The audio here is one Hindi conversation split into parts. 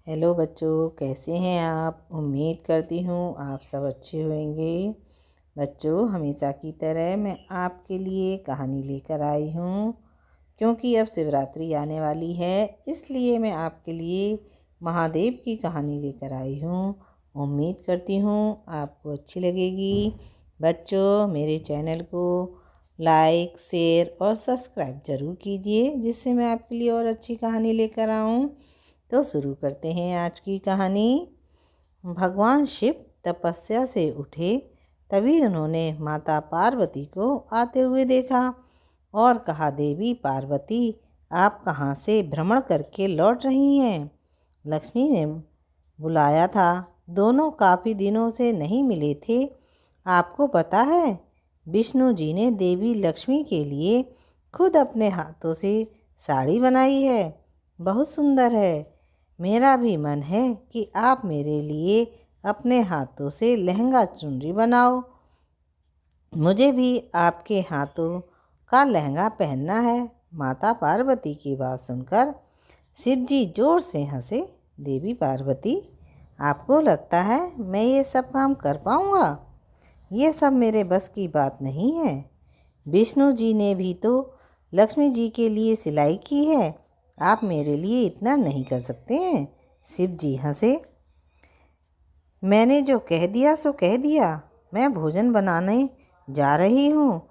हेलो बच्चों, कैसे हैं आप। उम्मीद करती हूँ आप सब अच्छे होंगे। बच्चों, हमेशा की तरह मैं आपके लिए कहानी लेकर आई हूँ। क्योंकि अब शिवरात्रि आने वाली है, इसलिए मैं आपके लिए महादेव की कहानी लेकर आई हूँ। उम्मीद करती हूँ आपको अच्छी लगेगी। बच्चों, मेरे चैनल को लाइक, शेयर और सब्सक्राइब ज़रूर कीजिए, जिससे मैं आपके लिए और अच्छी कहानी लेकर आऊँ। तो शुरू करते हैं आज की कहानी। भगवान शिव तपस्या से उठे, तभी उन्होंने माता पार्वती को आते हुए देखा और कहा, देवी पार्वती, आप कहाँ से भ्रमण करके लौट रही हैं। लक्ष्मी ने बुलाया था, दोनों काफ़ी दिनों से नहीं मिले थे। आपको पता है, विष्णु जी ने देवी लक्ष्मी के लिए खुद अपने हाथों से साड़ी बनाई है, बहुत सुंदर है। मेरा भी मन है कि आप मेरे लिए अपने हाथों से लहंगा चुनरी बनाओ। मुझे भी आपके हाथों का लहंगा पहनना है। माता पार्वती की बात सुनकर शिव जी जोर से हंसे। देवी पार्वती, आपको लगता है मैं ये सब काम कर पाऊँगा? ये सब मेरे बस की बात नहीं है। विष्णु जी ने भी तो लक्ष्मी जी के लिए सिलाई की है, आप मेरे लिए इतना नहीं कर सकते हैं। शिव जी हंसे। मैंने जो कह दिया सो कह दिया। मैं भोजन बनाने जा रही हूँ।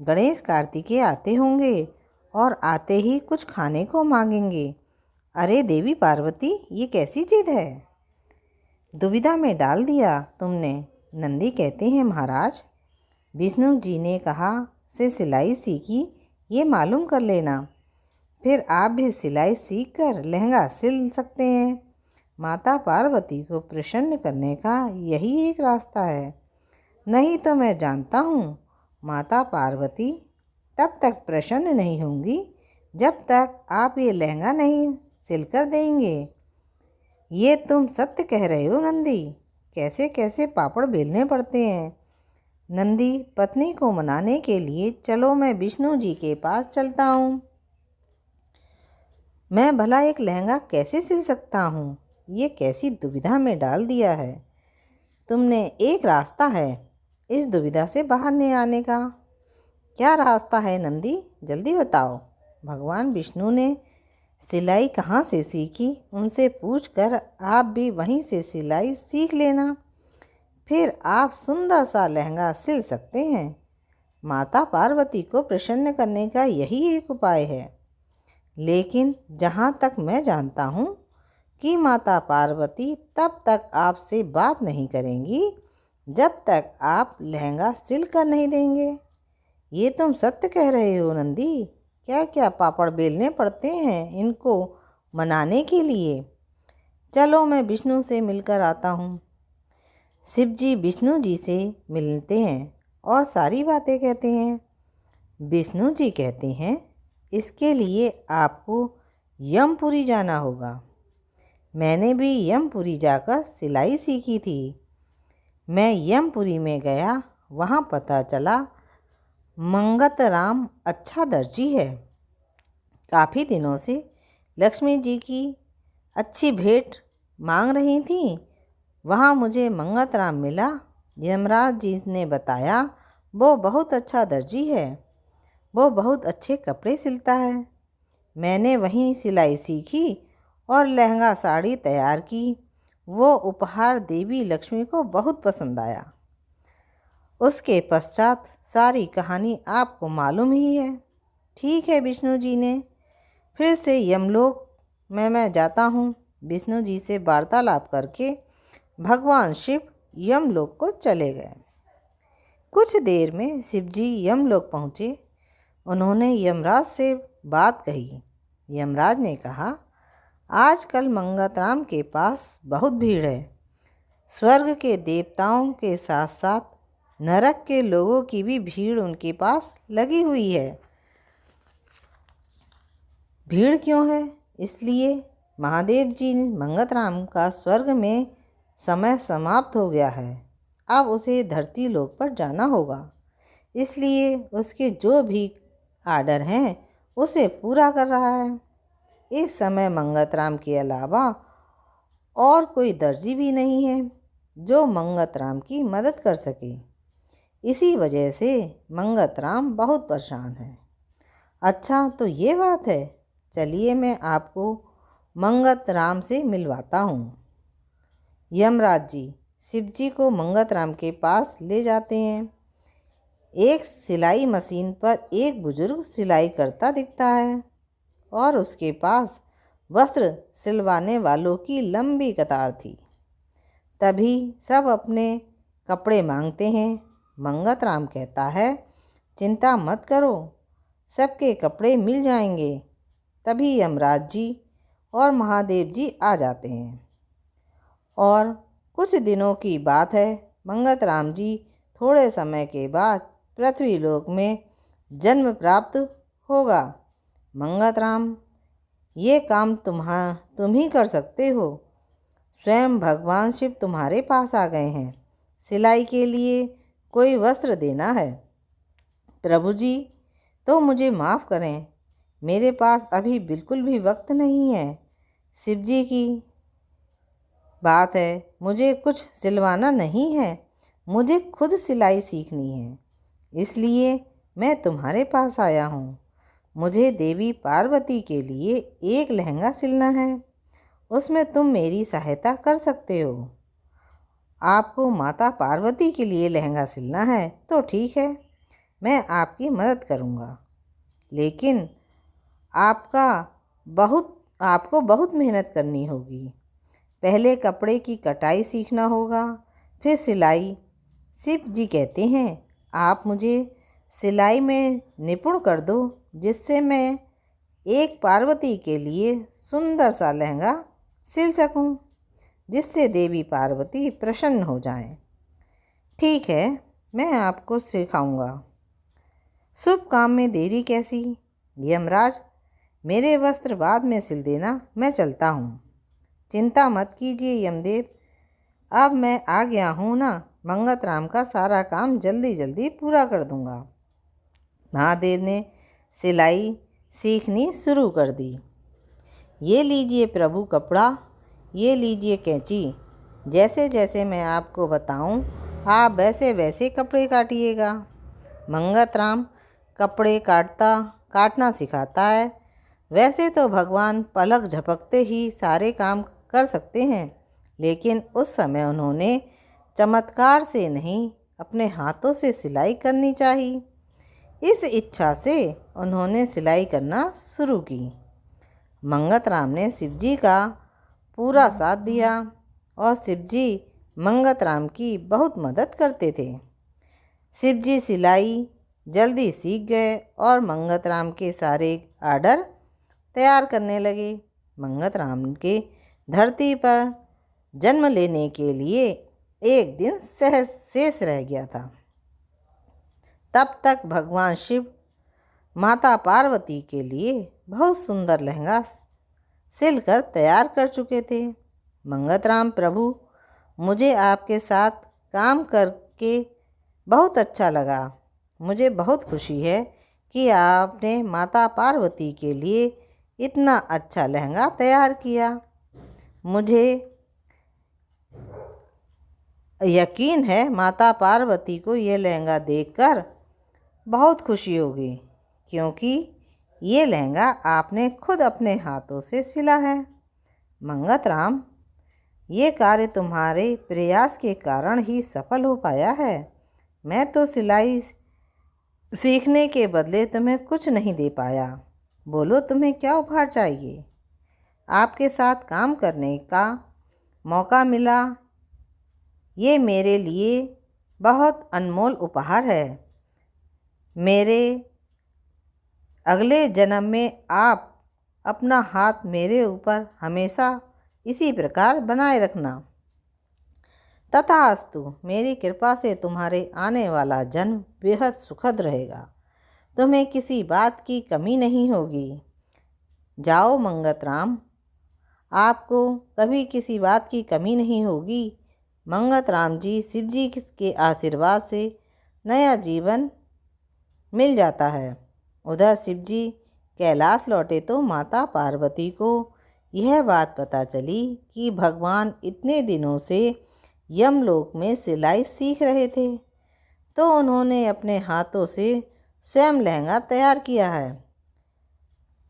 गणेश कार्तिकेय आते होंगे और आते ही कुछ खाने को मांगेंगे। अरे देवी पार्वती, ये कैसी जिद है? दुविधा में डाल दिया तुमने। नंदी कहते हैं, महाराज, विष्णु जी ने कहा से सिलाई सीखी, ये मालूम कर लेना, फिर आप भी सिलाई सीखकर लहंगा सिल सकते हैं। माता पार्वती को प्रसन्न करने का यही एक रास्ता है। नहीं तो मैं जानता हूँ माता पार्वती तब तक प्रसन्न नहीं होंगी जब तक आप ये लहंगा नहीं सिलकर देंगे। ये तुम सत्य कह रहे हो नंदी। कैसे कैसे पापड़ बेलने पड़ते हैं। नंदी, पत्नी को मनाने के लिए चलो, मैं विष्णु जी के पास चलता हूँ। मैं भला एक लहंगा कैसे सिल सकता हूँ? ये कैसी दुविधा में डाल दिया है तुमने। एक रास्ता है इस दुविधा से बाहर नहीं आने का। क्या रास्ता है नंदी, जल्दी बताओ। भगवान विष्णु ने सिलाई कहाँ से सीखी उनसे पूछकर आप भी वहीं से सिलाई सीख लेना, फिर आप सुंदर सा लहंगा सिल सकते हैं। माता पार्वती को प्रसन्न करने का यही एक उपाय है। लेकिन जहाँ तक मैं जानता हूँ कि माता पार्वती तब तक आपसे बात नहीं करेंगी जब तक आप लहंगा सिल कर नहीं देंगे। ये तुम सत्य कह रहे हो नंदी। क्या क्या पापड़ बेलने पड़ते हैं इनको मनाने के लिए। चलो, मैं विष्णु से मिलकर आता हूँ। शिव जी विष्णु जी से मिलते हैं और सारी बातें कहते हैं। विष्णु जी कहते हैं, इसके लिए आपको यमपुरी जाना होगा। मैंने भी यमपुरी जाकर सिलाई सीखी थी। मैं यमपुरी में गया, वहाँ पता चला मंगतराम अच्छा दर्जी है। काफ़ी दिनों से लक्ष्मी जी की अच्छी भेंट मांग रही थी। वहाँ मुझे मंगतराम मिला। यमराज जी ने बताया वो बहुत अच्छा दर्जी है, वो बहुत अच्छे कपड़े सिलता है। मैंने वहीं सिलाई सीखी और लहंगा साड़ी तैयार की। वो उपहार देवी लक्ष्मी को बहुत पसंद आया। उसके पश्चात सारी कहानी आपको मालूम ही है। ठीक है, विष्णु जी ने फिर से यमलोक में मैं जाता हूँ। विष्णु जी से वार्तालाप करके भगवान शिव यमलोक को चले गए। कुछ देर में शिव जी यमलोक पहुँचे। उन्होंने यमराज से बात कही। यमराज ने कहा, आजकल मंगतराम के पास बहुत भीड़ है। स्वर्ग के देवताओं के साथ साथ नरक के लोगों की भी भीड़ उनके पास लगी हुई है। भीड़ क्यों है? इसलिए महादेव जी मंगतराम का स्वर्ग में समय समाप्त हो गया है। अब उसे धरती लोक पर जाना होगा, इसलिए उसके जो भी आर्डर हैं उसे पूरा कर रहा है। इस समय मंगतराम के अलावा और कोई दर्जी भी नहीं है जो मंगतराम की मदद कर सके। इसी वजह से मंगतराम बहुत परेशान है। अच्छा, तो ये बात है। चलिए मैं आपको मंगतराम से मिलवाता हूँ। यमराज जी शिव जी को मंगतराम के पास ले जाते हैं। एक सिलाई मशीन पर एक बुजुर्ग सिलाई करता दिखता है और उसके पास वस्त्र सिलवाने वालों की लंबी कतार थी। तभी सब अपने कपड़े मांगते हैं। मंगतराम कहता है, चिंता मत करो, सबके कपड़े मिल जाएंगे। तभी यमराज जी और महादेव जी आ जाते हैं और कुछ दिनों की बात है, मंगतराम जी थोड़े समय के बाद पृथ्वी लोक में जन्म प्राप्त होगा। मंगतराम, ये काम तुम ही कर सकते हो। स्वयं भगवान शिव तुम्हारे पास आ गए हैं। सिलाई के लिए कोई वस्त्र देना है। प्रभु जी, तो मुझे माफ़ करें, मेरे पास अभी बिल्कुल भी वक्त नहीं है। शिव जी की बात है, मुझे कुछ सिलवाना नहीं है, मुझे खुद सिलाई सीखनी है, इसलिए मैं तुम्हारे पास आया हूँ। मुझे देवी पार्वती के लिए एक लहंगा सिलना है, उसमें तुम मेरी सहायता कर सकते हो। आपको माता पार्वती के लिए लहंगा सिलना है तो ठीक है, मैं आपकी मदद करूँगा, लेकिन आपको बहुत मेहनत करनी होगी। पहले कपड़े की कटाई सीखना होगा, फिर सिलाई। शिव जी कहते हैं, आप मुझे सिलाई में निपुण कर दो, जिससे मैं एक पार्वती के लिए सुंदर सा लहंगा सिल सकूं, जिससे देवी पार्वती प्रसन्न हो जाएं। ठीक है, मैं आपको सिखाऊंगा। शुभ काम में देरी कैसी। यमराज, मेरे वस्त्र बाद में सिल देना, मैं चलता हूँ। चिंता मत कीजिए यमदेव, अब मैं आ गया हूँ ना, मंगतराम का सारा काम जल्दी जल्दी पूरा कर दूँगा। महादेव ने सिलाई सीखनी शुरू कर दी। ये लीजिए प्रभु कपड़ा, ये लीजिए कैंची। जैसे जैसे मैं आपको बताऊं, आप वैसे वैसे कपड़े काटिएगा। मंगतराम कपड़े काटना सिखाता है। वैसे तो भगवान पलक झपकते ही सारे काम कर सकते हैं, लेकिन उस समय उन्होंने चमत्कार से नहीं, अपने हाथों से सिलाई करनी चाहिए। इस इच्छा से उन्होंने सिलाई करना शुरू की। मंगतराम ने शिवजी का पूरा साथ दिया और शिवजी मंगतराम की बहुत मदद करते थे। शिवजी सिलाई जल्दी सीख गए और मंगतराम के सारे आर्डर तैयार करने लगे। मंगतराम के धरती पर जन्म लेने के लिए एक दिन सहज शेष रह गया था। तब तक भगवान शिव माता पार्वती के लिए बहुत सुंदर लहंगा सिलकर तैयार कर चुके थे। मंगतराम प्रभु, मुझे आपके साथ काम करके बहुत अच्छा लगा। मुझे बहुत खुशी है कि आपने माता पार्वती के लिए इतना अच्छा लहंगा तैयार किया। मुझे यकीन है माता पार्वती को ये लहंगा देखकर बहुत खुशी होगी, क्योंकि ये लहंगा आपने खुद अपने हाथों से सिला है। मंगतराम, ये कार्य तुम्हारे प्रयास के कारण ही सफल हो पाया है। मैं तो सिलाई सीखने के बदले तुम्हें कुछ नहीं दे पाया। बोलो, तुम्हें क्या उपहार चाहिए। आपके साथ काम करने का मौका मिला, ये मेरे लिए बहुत अनमोल उपहार है। मेरे अगले जन्म में आप अपना हाथ मेरे ऊपर हमेशा इसी प्रकार बनाए रखना। तथास्तु, मेरी कृपा से तुम्हारे आने वाला जन्म बेहद सुखद रहेगा। तुम्हें किसी बात की कमी नहीं होगी। जाओ मंगतराम, आपको कभी किसी बात की कमी नहीं होगी। मंगतराम जी शिव जी के आशीर्वाद से नया जीवन मिल जाता है। उधर शिव जी कैलाश लौटे तो माता पार्वती को यह बात पता चली कि भगवान इतने दिनों से यमलोक में सिलाई सीख रहे थे, तो उन्होंने अपने हाथों से स्वयं लहंगा तैयार किया है।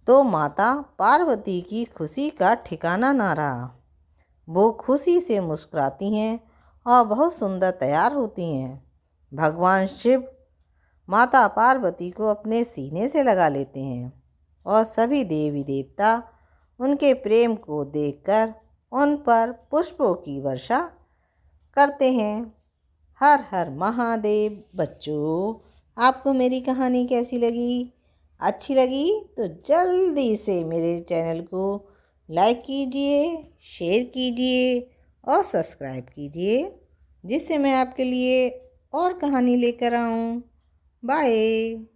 तो माता पार्वती की खुशी का ठिकाना ना रहा। वो खुशी से मुस्कुराती हैं और बहुत सुंदर तैयार होती हैं। भगवान शिव माता पार्वती को अपने सीने से लगा लेते हैं और सभी देवी देवता उनके प्रेम को देखकर उन पर पुष्पों की वर्षा करते हैं। हर हर महादेव। बच्चों, आपको मेरी कहानी कैसी लगी? अच्छी लगी तो जल्दी से मेरे चैनल को लाइक कीजिए, शेयर कीजिए और सब्सक्राइब कीजिए, जिससे मैं आपके लिए और कहानी लेकर आऊँ। बाय।